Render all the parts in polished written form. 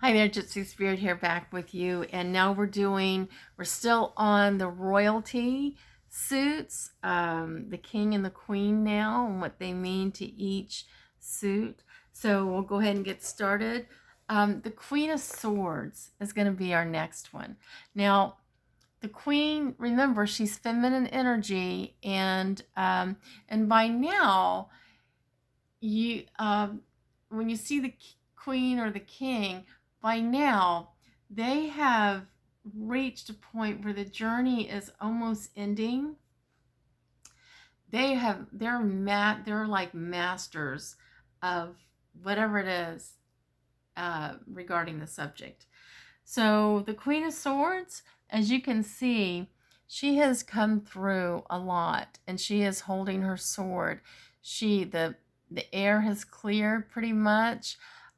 Hi there, Gypsy Spirit here, back with you. And now we're still on the royalty suits, the king and the queen now, and what they mean to each suit. So we'll go ahead and get started. The Queen of Swords is going to be our next one. Now, the queen, remember, she's feminine energy, and by now, you when you see the queen or the king, by now they have reached a point where the journey is almost ending. They're like masters of whatever it is regarding the subject. So the Queen of Swords, as you can see, she has come through a lot, and she is holding her sword. The air has cleared pretty much.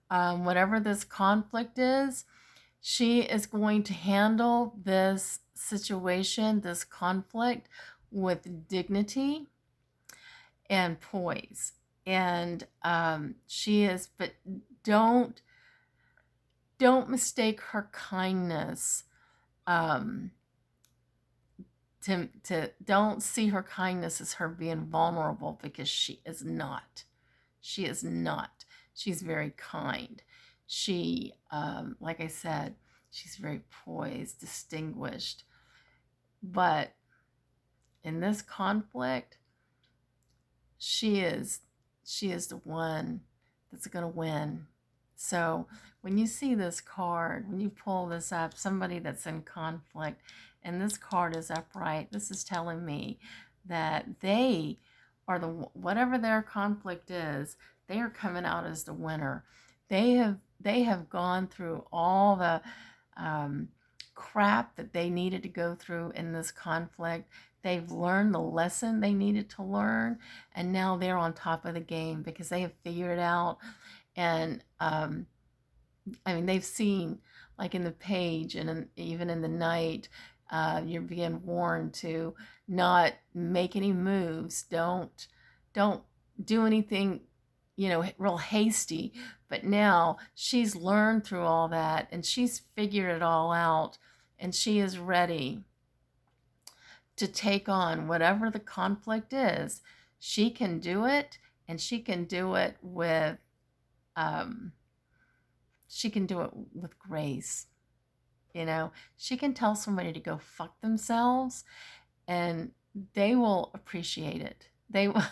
Whatever this conflict is, she is going to handle this situation, this conflict, with dignity and poise. And she is, but don't mistake her kindness, um, to don't see her kindness as her being vulnerable, because she is not. She is not. She's very kind. She, like I said, she's very poised, distinguished. But in this conflict, she is the one that's going to win. So when you see this card, when you pull this up, somebody that's in conflict, and this card is upright, this is telling me that they are whatever their conflict is, they are coming out as the winner. They have gone through all the crap that they needed to go through in this conflict. They've learned the lesson they needed to learn, and now they're on top of the game because they have figured it out. And they've seen, like in the page and even in the night, you're being warned to not make any moves. Don't do anything, real hasty. But now she's learned through all that, and she's figured it all out, and she is ready to take on whatever the conflict is. She can do it, and she can do it with grace. She can tell somebody to go fuck themselves, and they will appreciate it. They will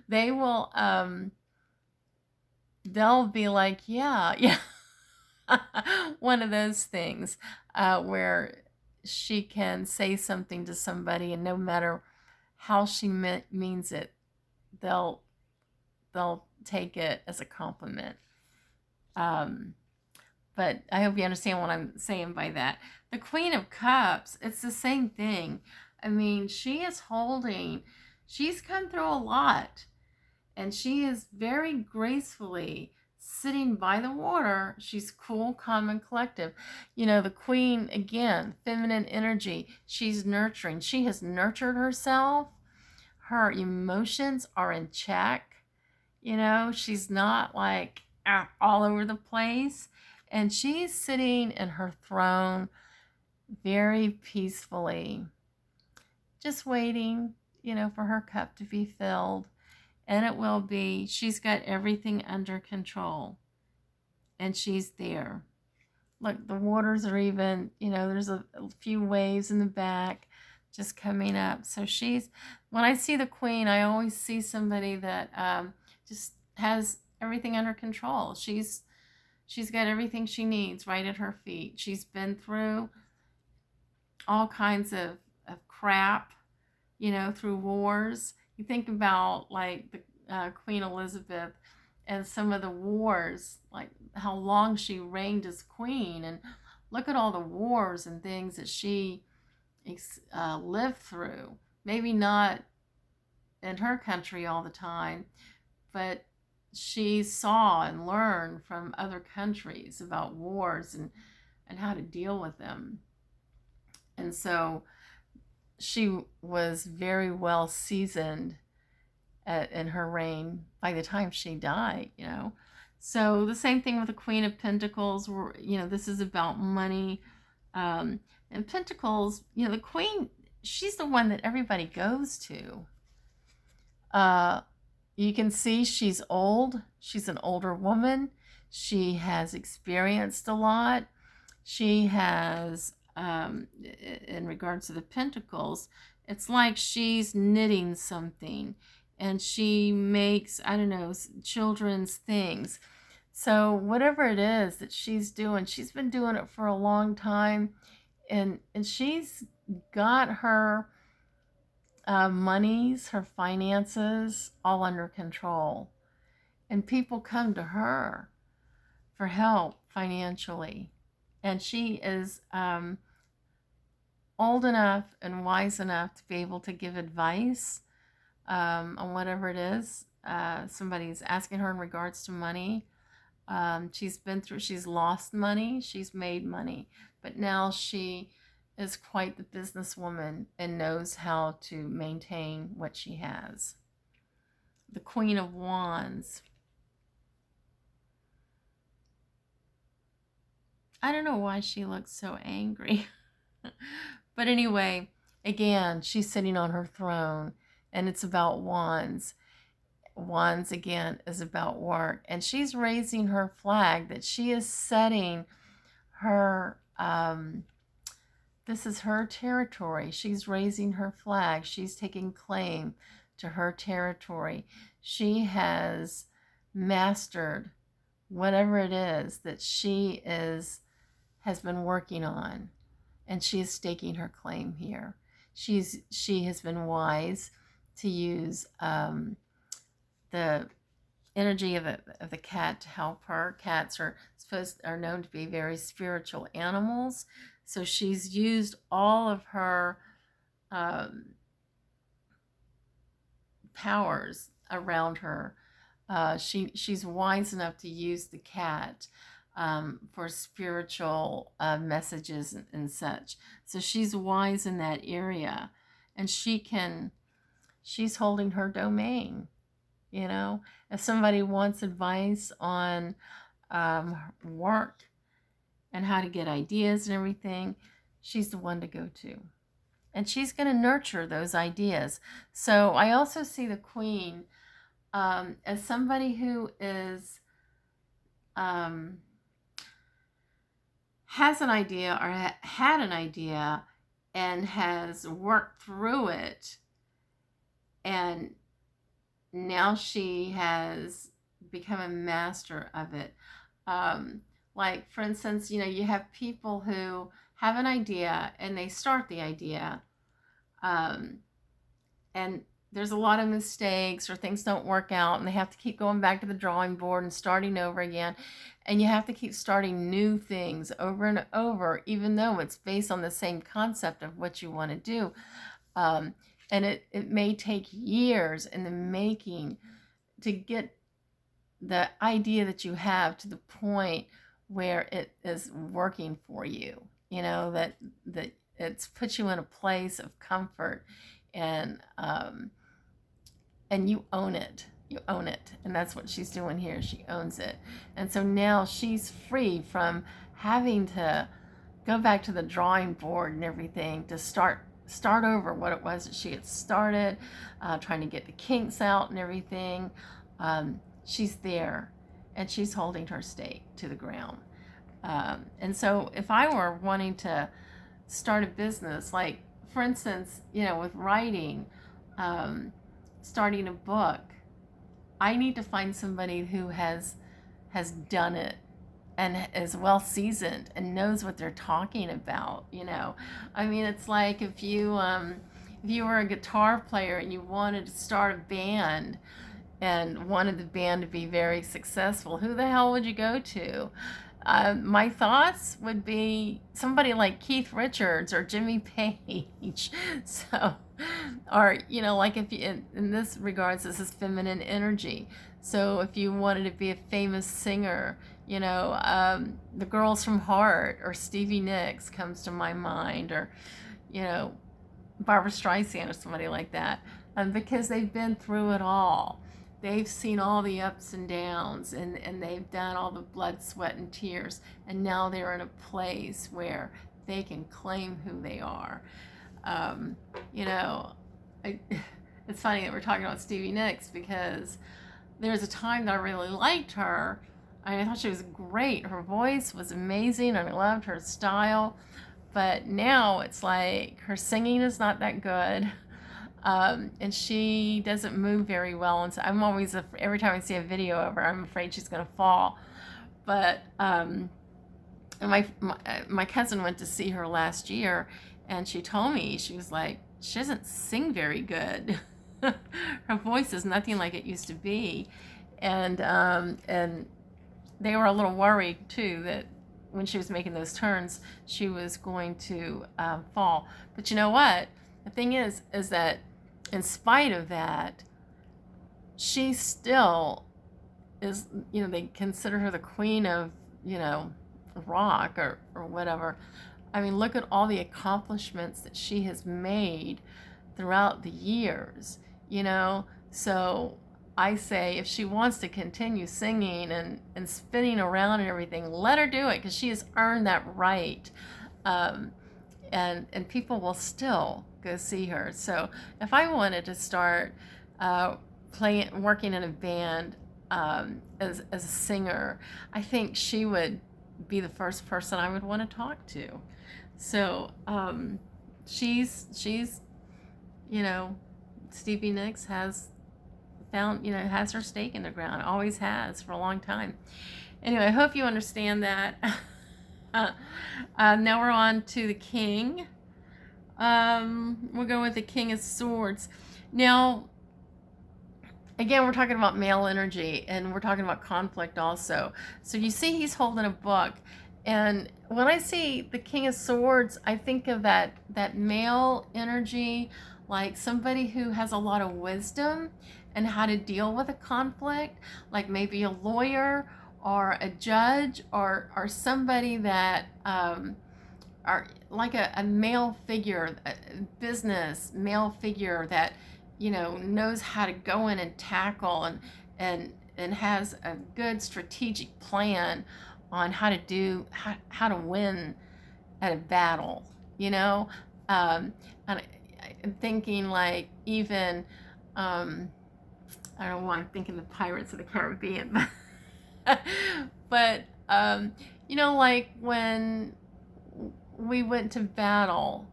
they will they'll be like, yeah. One of those things where she can say something to somebody, and no matter how she means it, they'll take it as a compliment. But I hope you understand what I'm saying by that. The Queen of Cups, it's the same thing. She's come through a lot, and she is very gracefully sitting by the water. She's cool, calm, and collective. The queen, again, feminine energy. She's nurturing. She has nurtured herself. Her emotions are in check. She's not like all over the place. And she's sitting in her throne very peacefully, just waiting, for her cup to be filled. And it will be. She's got everything under control, and she's there. Look, the waters are even, there's a few waves in the back just coming up. So when I see the queen, I always see somebody that just has everything under control. She's got everything she needs right at her feet. She's been through all kinds of crap, through wars. You think about, like, the Queen Elizabeth and some of the wars, like how long she reigned as queen, and look at all the wars and things that she lived through. Maybe not in her country all the time, but she saw and learned from other countries about wars and how to deal with them. And so she was very well seasoned in her reign by the time she died. So the same thing with the Queen of Pentacles, where, this is about money. And Pentacles, the Queen, she's the one that everybody goes to. You can see she's old. She's an older woman. She has experienced a lot. She has, in regards to the Pentacles, it's like she's knitting something and she makes, I don't know, children's things. So whatever it is that she's doing, she's been doing it for a long time, and she's got her monies, her finances all under control. And people come to her for help financially. And she is old enough and wise enough to be able to give advice on whatever it is somebody's asking her in regards to money. She's lost money, she's made money, but now she is quite the businesswoman and knows how to maintain what she has. The Queen of Wands. I don't know why she looks so angry. But anyway, again, she's sitting on her throne, and it's about wands. Wands, again, is about work. And she's raising her flag that she is setting her, this is her territory. She's raising her flag. She's taking claim to her territory. She has mastered whatever it is that she has been working on, and she is staking her claim here. She has been wise to use the energy of the cat to help her. Cats are known to be very spiritual animals, so she's used all of her powers around her. She's wise enough to use the cat for spiritual messages and such. So she's wise in that area, and she's holding her domain. If somebody wants advice on work and how to get ideas and everything, she's the one to go to. And she's going to nurture those ideas. So I also see the Queen as somebody who is has an idea or had an idea and has worked through it, and now she has become a master of it. Like, for instance, you have people who have an idea and they start the idea, and there's a lot of mistakes or things don't work out, and they have to keep going back to the drawing board and starting over again. And you have to keep starting new things over and over, even though it's based on the same concept of what you want to do. And it may take years in the making to get the idea that you have to the point where it is working for you, that it's put you in a place of comfort, and you own it. You own it. And that's what she's doing here. She owns it. And so now she's free from having to go back to the drawing board and everything to start over what it was that she had started, trying to get the kinks out and everything. She's there, and she's holding her stake to the ground. And so if I were wanting to start a business, like, for instance, with writing, starting a book, I need to find somebody who has done it and is well seasoned and knows what they're talking about. I mean, it's like if you were a guitar player and you wanted to start a band and wanted the band to be very successful, who the hell would you go to? My thoughts would be somebody like Keith Richards or Jimmy Page. So, or, like if you, in this regards, this is feminine energy. So if you wanted to be a famous singer, the Girls from Heart or Stevie Nicks comes to my mind, or, Barbra Streisand or somebody like that, because they've been through it all. they've seen all the ups and downs, and they've done all the blood, sweat, and tears, and now they're in a place where they can claim who they are. Um, you know, I, it's funny that we're talking about Stevie Nicks, because there was a time that I really liked her. I thought she was great. Her voice was amazing, and I loved her style. But now it's like her singing is not that good. And she doesn't move very well. And so I'm always, every time I see a video of her, I'm afraid she's going to fall. But and my cousin went to see her last year, and she told me, she was like, she doesn't sing very good. Her voice is nothing like it used to be. And they were a little worried too that when she was making those turns, she was going to fall. But you know what? The thing is that in spite of that, she still is, they consider her the queen of, rock or whatever. I mean, look at all the accomplishments that she has made throughout the years, So I say, if she wants to continue singing and spinning around and everything, let her do it, because she has earned that right. And people will still go see her. So if I wanted to start working in a band as a singer, I think she would be the first person I would want to talk to. So she's Stevie Nicks has has her stake in the ground, always has for a long time. Anyway, I hope you understand that. Now we're on to the King. We'll go with the King of Swords. Now, again, we're talking about male energy, and we're talking about conflict also. So you see he's holding a book, and when I see the King of Swords, I think of that male energy, like somebody who has a lot of wisdom and how to deal with a conflict, like maybe a lawyer or a judge or somebody that are like a male figure, a business male figure that knows how to go in and tackle and has a good strategic plan on how to win at a battle, and I'm thinking like even I don't know why I'm thinking the Pirates of the Caribbean, but like when we went to battle,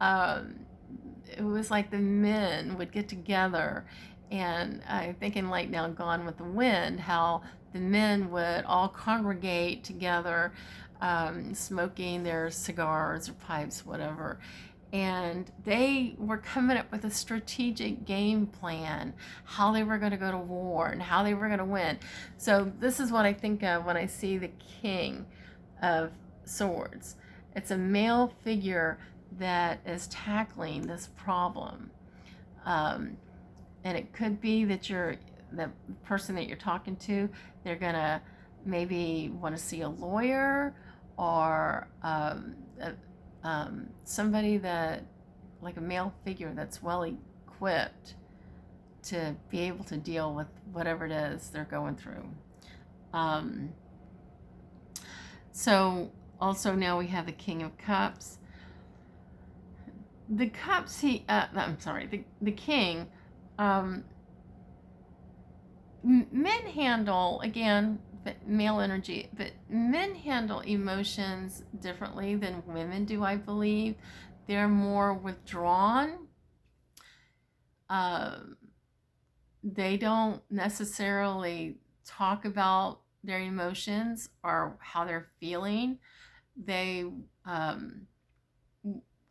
it was like the men would get together, and I'm thinking like now Gone with the Wind, how the men would all congregate together, smoking their cigars or pipes, whatever. And they were coming up with a strategic game plan, how they were going to go to war and how they were going to win. So this is what I think of when I see the King of Swords. It's a male figure that is tackling this problem. And it could be that the person that you're talking to, they're going to maybe want to see a lawyer or somebody that, like a male figure that's well equipped to be able to deal with whatever it is they're going through. So also now we have the King of Cups. The cups the king, men handle, again, male energy, but men handle emotions differently than women do, I believe. They're more withdrawn. They don't necessarily talk about their emotions or how they're feeling. They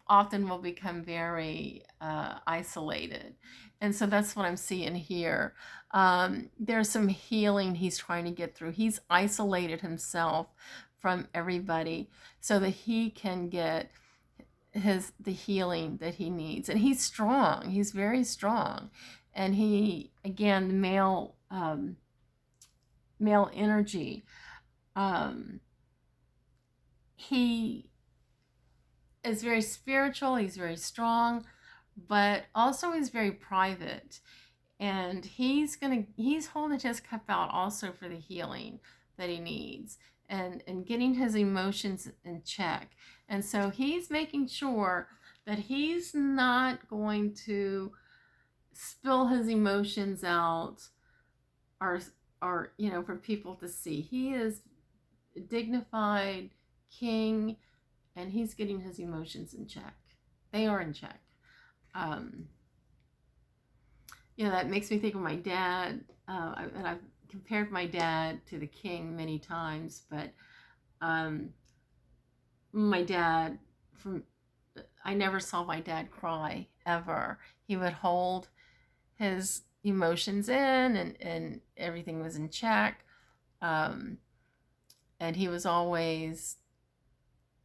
often will become very isolated. And so that's what I'm seeing here. There's some healing he's trying to get through. He's isolated himself from everybody so that he can get the healing that he needs. And he's strong. He's very strong. And he, again, male energy. He is very spiritual. He's very strong, but also he's very private. and he's holding his cup out also for the healing that he needs, and getting his emotions in check. And so he's making sure that he's not going to spill his emotions out, or for people to see. He is a dignified king, and he's getting his emotions in check. They are in check. um, that makes me think of my dad. And I've compared my dad to the king many times, but um, my dad, from I never saw my dad cry ever. He would hold his emotions in, and everything was in check. Um, and he was always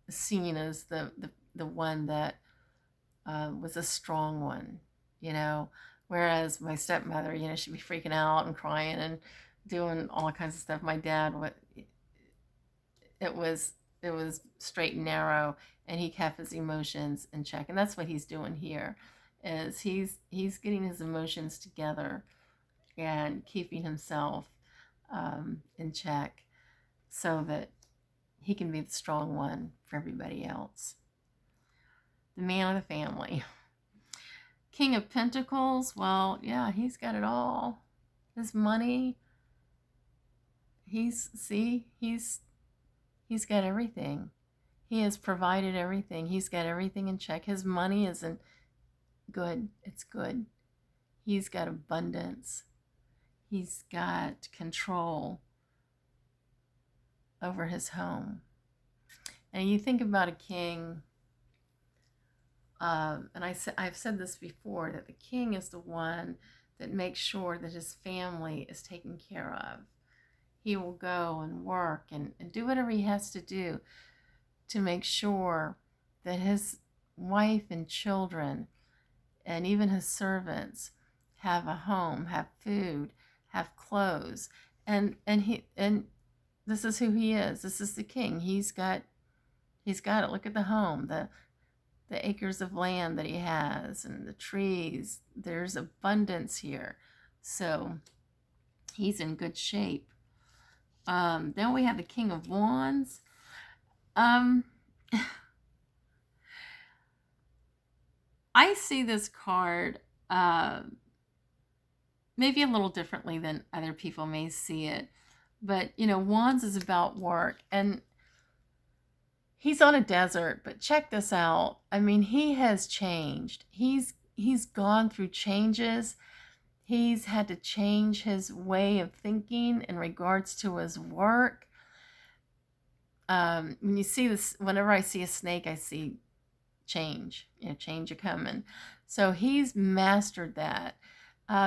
seen as the one that was a strong one, you know. Whereas my stepmother, she'd be freaking out and crying and doing all kinds of stuff. My dad, it was straight and narrow, and he kept his emotions in check. And that's what he's doing here, is he's getting his emotions together and keeping himself in check, so that he can be the strong one for everybody else. The man of the family. King of Pentacles, well, yeah, he's got it all. His money, he's got everything. He has provided everything. He's got everything in check. His money isn't good. It's good. He's got abundance. He's got control over his home. And you think about a king, and I've said this before, that the king is the one that makes sure that his family is taken care of. He will go and work and do whatever he has to do to make sure that his wife and children, and even his servants, have a home, have food, have clothes. And this is who he is. This is the king. He's got it. Look at the home, the acres of land that he has, and the trees. There's abundance here. So he's in good shape. Then we have the King of Wands. I see this card maybe a little differently than other people may see it. But, Wands is about work, and he's on a desert, but check this out. I mean, he has changed. He's gone through changes. He's had to change his way of thinking in regards to his work. When you see this, whenever I see a snake, I see change. Change a coming. So he's mastered that.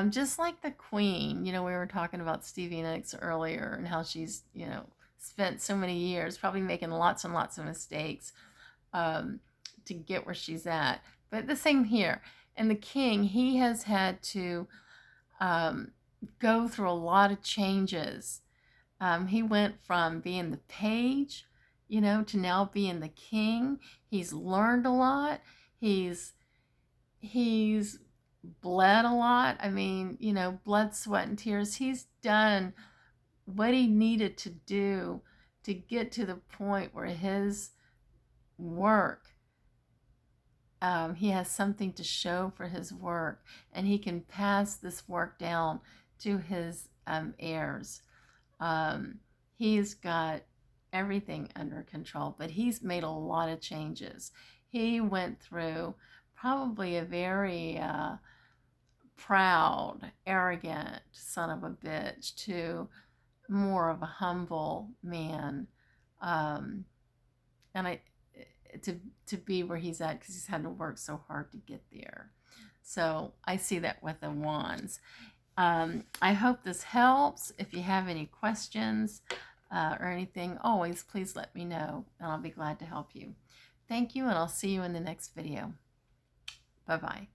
Just like the Queen. We were talking about Stevie Nicks earlier, and how she's, spent so many years probably making lots and lots of mistakes to get where she's at. But the same here. And the king, he has had to go through a lot of changes. He went from being the page, to now being the king. He's learned a lot. He's bled a lot. I mean, blood, sweat, and tears. He's done what he needed to do to get to the point where his work, he has something to show for his work, and he can pass this work down to his heirs. He's got everything under control, but he's made a lot of changes. He went through probably a very proud, arrogant son of a bitch to more of a humble man, and to be where he's at, because he's had to work so hard to get there. So I see that with the Wands. I hope this helps. If you have any questions or anything, always please let me know, and I'll be glad to help you. Thank you, and I'll see you in the next video. Bye-bye.